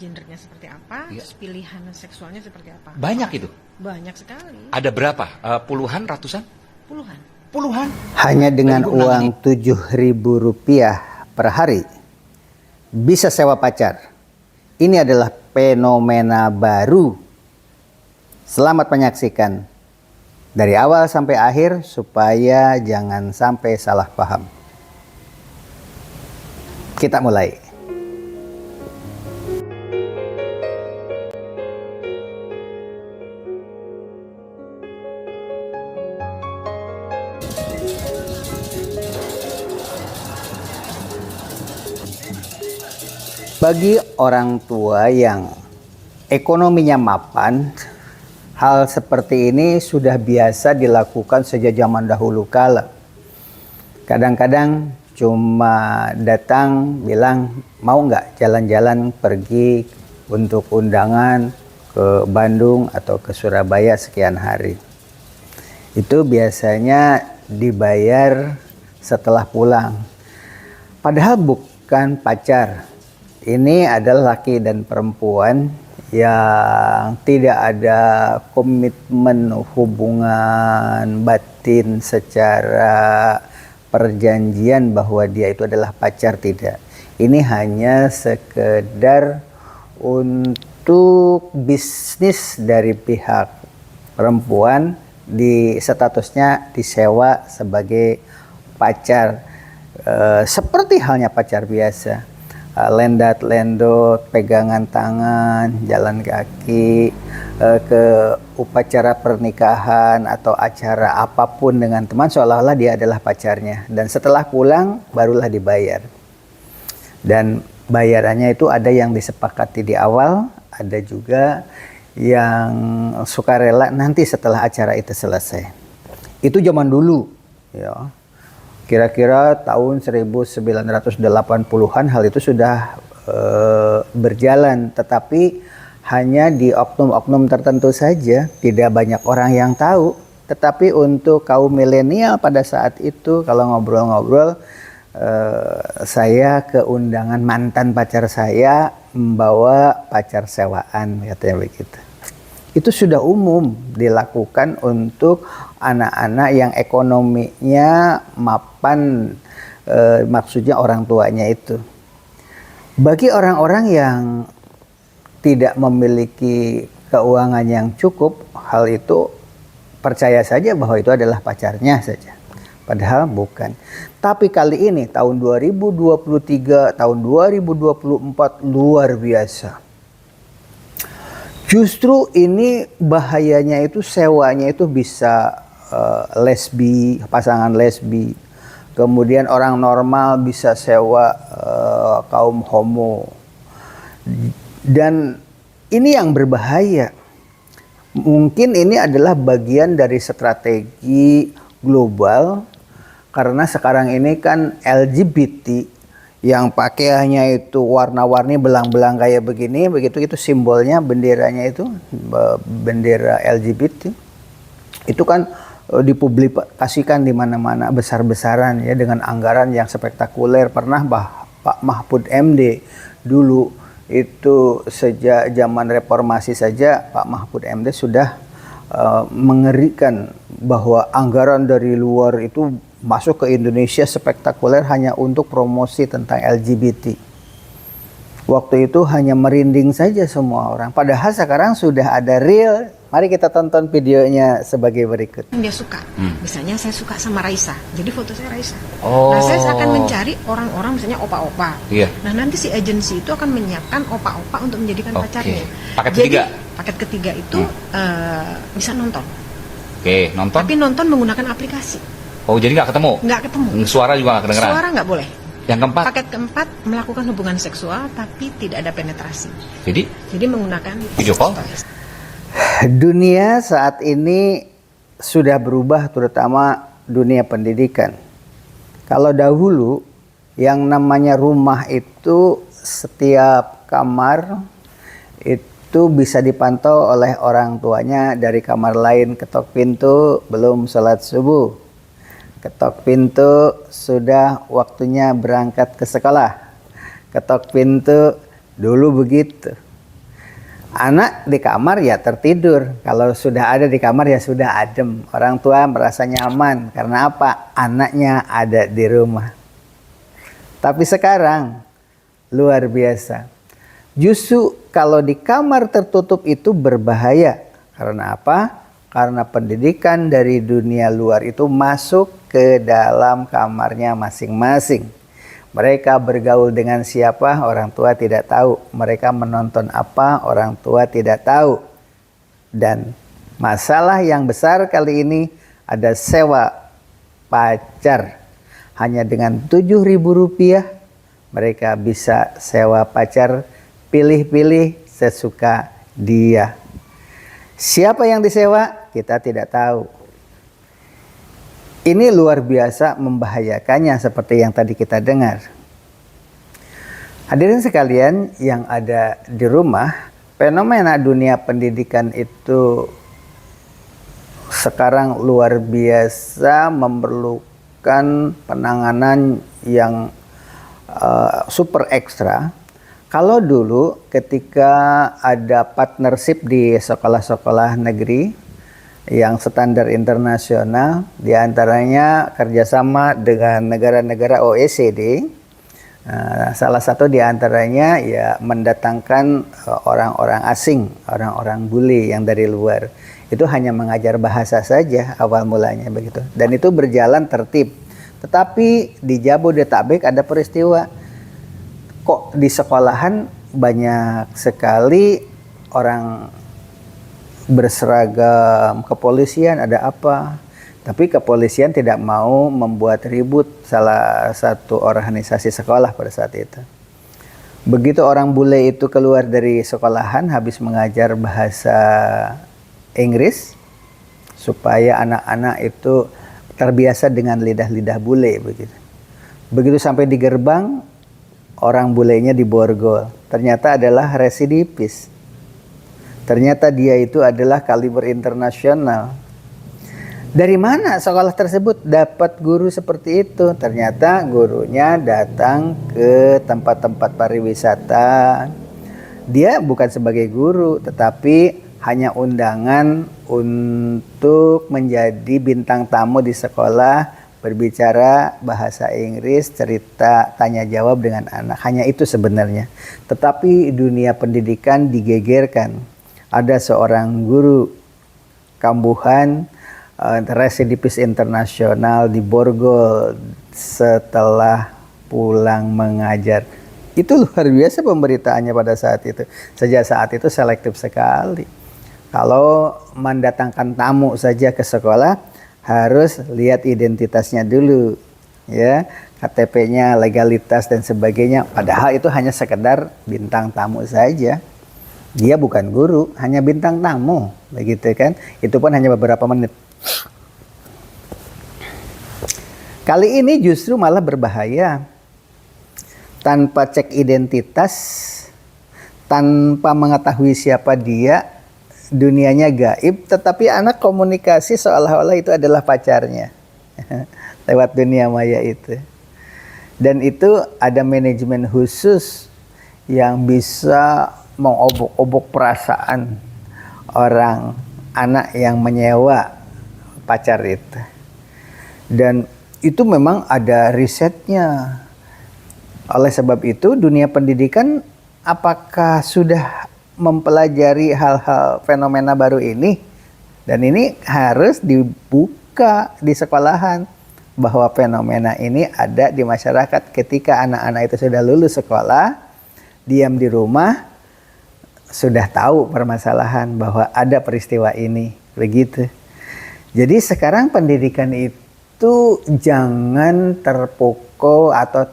gendernya seperti apa, Iya. terus pilihan seksualnya seperti apa. Banyak itu? Banyak sekali. Ada berapa? Puluhan, ratusan? Puluhan. Puluhan? Hanya dengan Dari undangan uang Rp7.000 per hari bisa sewa pacar. Ini adalah fenomena baru. Selamat menyaksikan dari awal sampai akhir supaya jangan sampai salah paham. Kita mulai. Bagi orang tua yang ekonominya mapan, hal seperti ini sudah biasa dilakukan sejak zaman dahulu kala. Kadang-kadang cuma datang bilang, mau nggak jalan-jalan pergi untuk undangan ke Bandung atau ke Surabaya sekian hari. Itu biasanya dibayar setelah pulang. Padahal bukan pacar. Ini adalah laki dan perempuan yang tidak ada komitmen hubungan batin secara perjanjian bahwa dia itu adalah pacar, tidak. Ini hanya sekedar untuk bisnis dari pihak perempuan, di statusnya disewa sebagai pacar. Seperti halnya pacar biasa. Lendat-lendot, pegangan tangan, jalan kaki, ke upacara pernikahan atau acara apapun dengan teman, seolah-olah dia adalah pacarnya. Dan setelah pulang barulah dibayar. Dan bayarannya itu ada yang disepakati di awal, ada juga yang sukarela nanti setelah acara itu selesai. Itu zaman dulu, ya. Kira-kira tahun 1980-an hal itu sudah berjalan, tetapi hanya di oknum-oknum tertentu saja, tidak banyak orang yang tahu. Tetapi untuk kaum milenial pada saat itu, kalau ngobrol-ngobrol, saya ke undangan mantan pacar saya membawa pacar sewaan, katanya begitu. Itu sudah umum dilakukan untuk anak-anak yang ekonominya mapan, maksudnya orang tuanya itu. Bagi orang-orang yang tidak memiliki keuangan yang cukup, hal itu percaya saja bahwa itu adalah pacarnya saja. Padahal bukan. Tapi kali ini tahun 2023, tahun 2024 luar biasa. Justru ini bahayanya itu, sewanya itu bisa lesbi, pasangan lesbi. Kemudian orang normal bisa sewa kaum homo. Dan ini yang berbahaya. Mungkin ini adalah bagian dari strategi global, karena sekarang ini kan LGBT yang pakaiannya itu warna-warni, belang-belang kayak begini, begitu itu simbolnya, benderanya itu bendera LGBT. Itu kan dipublikasikan di mana-mana besar-besaran ya, dengan anggaran yang spektakuler. Pernah Pak Mahfud MD dulu itu sejak zaman reformasi saja Pak Mahfud MD sudah mengerikan bahwa anggaran dari luar itu masuk ke Indonesia spektakuler hanya untuk promosi tentang LGBT. Waktu itu hanya merinding saja semua orang. Padahal sekarang sudah ada real. Mari kita tonton videonya sebagai berikut. Dia suka, misalnya saya suka sama Raisa, jadi foto saya Raisa. Oh. Nah, saya akan mencari orang-orang misalnya opa-opa. Iya. Nah, nanti si agensi itu akan menyiapkan opa-opa untuk menjadikan Oke. pacarnya. Paket Jadi, ketiga? Paket ketiga itu bisa nonton. Oke, nonton? Tapi nonton menggunakan aplikasi. Oh, jadi nggak ketemu? Nggak ketemu. Suara juga nggak kedengeran? Suara nggak boleh. Yang keempat? Paket keempat melakukan hubungan seksual tapi tidak ada penetrasi. Jadi menggunakan video call? Dunia saat ini sudah berubah, terutama dunia pendidikan. Kalau dahulu yang namanya rumah itu setiap kamar itu bisa dipantau oleh orang tuanya dari kamar lain. Ketok pintu belum sholat subuh, ketok pintu sudah waktunya berangkat ke sekolah, ketok pintu dulu begitu. Anak di kamar ya tertidur. Kalau sudah ada di kamar ya sudah adem. Orang tua merasa nyaman. Karena apa? Anaknya ada di rumah. Tapi sekarang luar biasa. Justru kalau di kamar tertutup itu berbahaya. Karena apa? Karena pendidikan dari dunia luar itu masuk ke dalam kamarnya masing-masing. Mereka bergaul dengan siapa, orang tua tidak tahu. Mereka menonton apa, orang tua tidak tahu. Dan masalah yang besar kali ini ada sewa pacar. Hanya dengan Rp7.000 mereka bisa sewa pacar, pilih-pilih sesuka dia. Siapa yang disewa? Kita tidak tahu. Ini luar biasa membahayakannya seperti yang tadi kita dengar. Hadirin sekalian yang ada di rumah, fenomena dunia pendidikan itu sekarang luar biasa memerlukan penanganan yang super ekstra. Kalau dulu ketika ada partnership di sekolah-sekolah negeri yang standar internasional, diantaranya kerjasama dengan negara-negara OECD. Salah satu diantaranya ya mendatangkan orang-orang asing, orang-orang bule yang dari luar. Itu hanya mengajar bahasa saja awal mulanya begitu. Dan itu berjalan tertib. Tetapi di Jabodetabek ada peristiwa. Kok di sekolahan banyak sekali orang berseragam kepolisian, ada apa? Tapi kepolisian tidak mau membuat ribut salah satu organisasi sekolah pada saat itu. Begitu orang bule itu keluar dari sekolahan habis mengajar bahasa Inggris supaya anak-anak itu terbiasa dengan lidah-lidah bule begitu. Begitu sampai di gerbang, orang bulenya diborgol. Ternyata adalah residivis. Ternyata dia itu adalah kaliber internasional. Dari mana sekolah tersebut dapat guru seperti itu? Ternyata gurunya datang ke tempat-tempat pariwisata. Dia bukan sebagai guru, tetapi hanya undangan untuk menjadi bintang tamu di sekolah, berbicara bahasa Inggris, cerita, tanya jawab dengan anak. Hanya itu sebenarnya. Tetapi dunia pendidikan digegerkan. Ada seorang guru kambuhan residivis internasional diborgol setelah pulang mengajar. Itu luar biasa pemberitaannya pada saat itu. Sejak saat itu selektif sekali. Kalau mendatangkan tamu saja ke sekolah harus lihat identitasnya dulu, ya, KTP-nya, legalitas dan sebagainya. Padahal itu hanya sekedar bintang tamu saja. Dia bukan guru, hanya bintang tamu, begitu kan? Itu pun hanya beberapa menit. Kali ini justru malah berbahaya. Tanpa cek identitas, tanpa mengetahui siapa dia, dunianya gaib, tetapi anak komunikasi seolah-olah itu adalah pacarnya lewat dunia maya itu. Dan itu ada manajemen khusus yang bisa mengobok-obok perasaan orang anak yang menyewa pacar itu. Dan itu memang ada risetnya. Oleh sebab itu dunia pendidikan apakah sudah mempelajari hal-hal fenomena baru ini? Dan ini harus dibuka di sekolahan bahwa fenomena ini ada di masyarakat. Ketika anak-anak itu sudah lulus sekolah, diam di rumah, sudah tahu permasalahan bahwa ada peristiwa ini, begitu. Jadi sekarang pendidikan itu jangan terpukul atau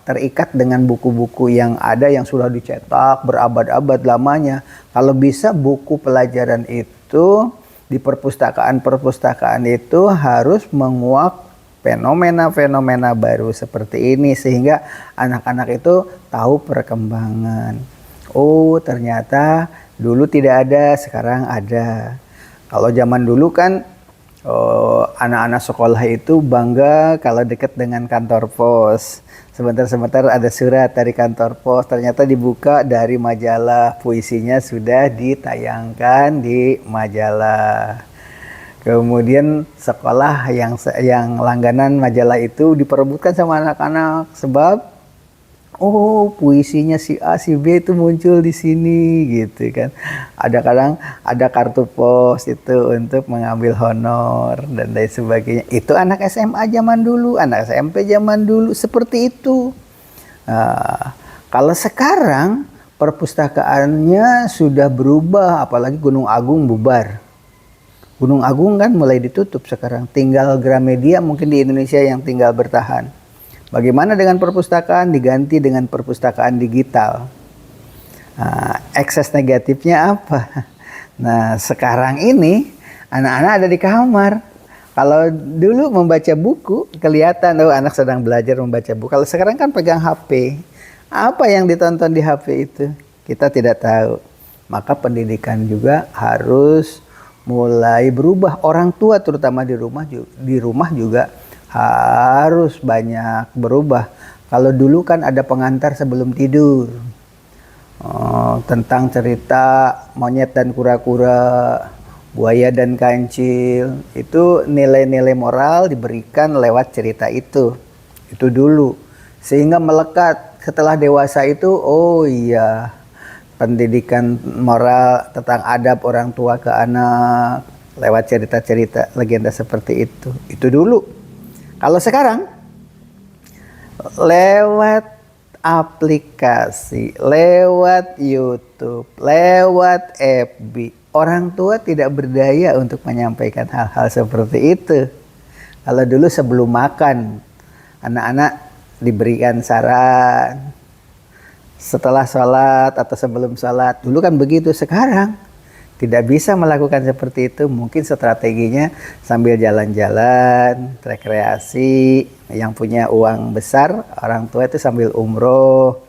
terikat dengan buku-buku yang ada yang sudah dicetak berabad-abad lamanya. Kalau bisa buku pelajaran itu di perpustakaan-perpustakaan itu harus menguak fenomena-fenomena baru seperti ini sehingga anak-anak itu tahu perkembangan. Oh, ternyata dulu tidak ada, sekarang ada. Kalau zaman dulu kan anak-anak sekolah itu bangga kalau dekat dengan kantor pos. Sebentar-sebentar ada surat dari kantor pos, ternyata dibuka dari majalah, puisinya sudah ditayangkan di majalah. Kemudian sekolah yang langganan majalah itu diperebutkan sama anak-anak sebab puisinya si A si B itu muncul di sini gitu kan. Kadang ada kartu pos itu untuk mengambil honor dan lain sebagainya. Itu anak SMA zaman dulu, anak SMP zaman dulu seperti itu. Kalau sekarang perpustakaannya sudah berubah, apalagi Gunung Agung bubar. Gunung Agung kan mulai ditutup sekarang, tinggal Gramedia mungkin di Indonesia yang tinggal bertahan. Bagaimana dengan perpustakaan? Diganti dengan perpustakaan digital. Ekses negatifnya apa? Nah, sekarang ini anak-anak ada di kamar. Kalau dulu membaca buku, kelihatan anak sedang belajar membaca buku. Kalau sekarang kan pegang HP. Apa yang ditonton di HP itu? Kita tidak tahu. Maka pendidikan juga harus mulai berubah. Orang tua terutama di rumah juga harus banyak berubah. Kalau dulu kan ada pengantar sebelum tidur, tentang cerita monyet dan kura-kura, buaya dan kancil. Itu nilai-nilai moral diberikan lewat cerita itu dulu, sehingga melekat. Setelah dewasa itu, pendidikan moral tentang adab orang tua ke anak lewat cerita-cerita legenda seperti itu dulu. Kalau sekarang lewat aplikasi, lewat YouTube, lewat FB, orang tua tidak berdaya untuk menyampaikan hal-hal seperti itu. Kalau dulu sebelum makan, anak-anak diberikan saran. Setelah sholat atau sebelum sholat, dulu kan begitu. Sekarang tidak bisa melakukan seperti itu. Mungkin strateginya sambil jalan-jalan, rekreasi. Yang punya uang besar, orang tua itu sambil umroh.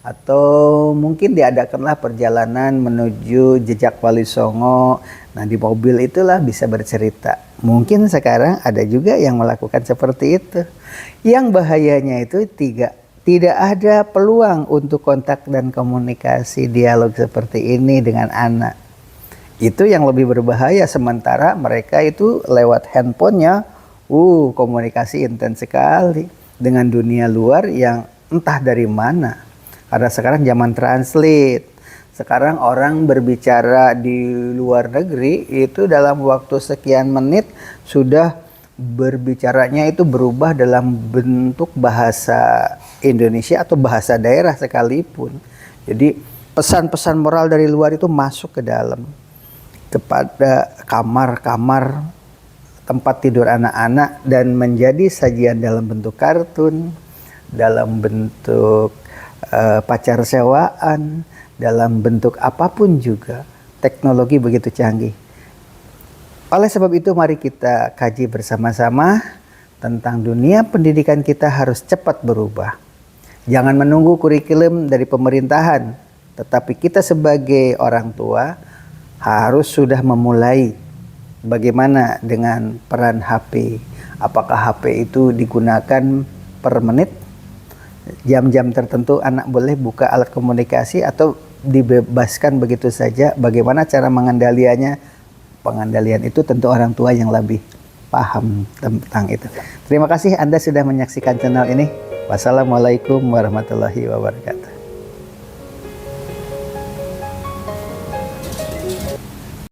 Atau mungkin diadakanlah perjalanan menuju Jejak Wali Songo. Nah, di mobil itulah bisa bercerita. Mungkin sekarang ada juga yang melakukan seperti itu. Yang bahayanya itu tidak ada peluang untuk kontak dan komunikasi dialog seperti ini dengan anak. Itu yang lebih berbahaya, sementara mereka itu lewat handphonenya, komunikasi intens sekali dengan dunia luar yang entah dari mana. Karena sekarang zaman translate. Sekarang orang berbicara di luar negeri itu dalam waktu sekian menit sudah berbicaranya itu berubah dalam bentuk bahasa Indonesia atau bahasa daerah sekalipun. Jadi pesan-pesan moral dari luar itu masuk ke dalam, kepada kamar-kamar tempat tidur anak-anak, dan menjadi sajian dalam bentuk kartun, dalam bentuk pacar sewaan, dalam bentuk apapun juga. Teknologi begitu canggih. Oleh sebab itu mari kita kaji bersama-sama tentang dunia pendidikan. Kita harus cepat berubah. Jangan menunggu kurikulum dari pemerintahan, tetapi kita sebagai orang tua harus sudah memulai. Bagaimana dengan peran HP? Apakah HP itu digunakan per menit? Jam-jam tertentu anak boleh buka alat komunikasi atau dibebaskan begitu saja? Bagaimana cara mengendaliannya? Pengendalian itu tentu orang tua yang lebih paham tentang itu. Terima kasih Anda sudah menyaksikan channel ini. Wassalamualaikum warahmatullahi wabarakatuh.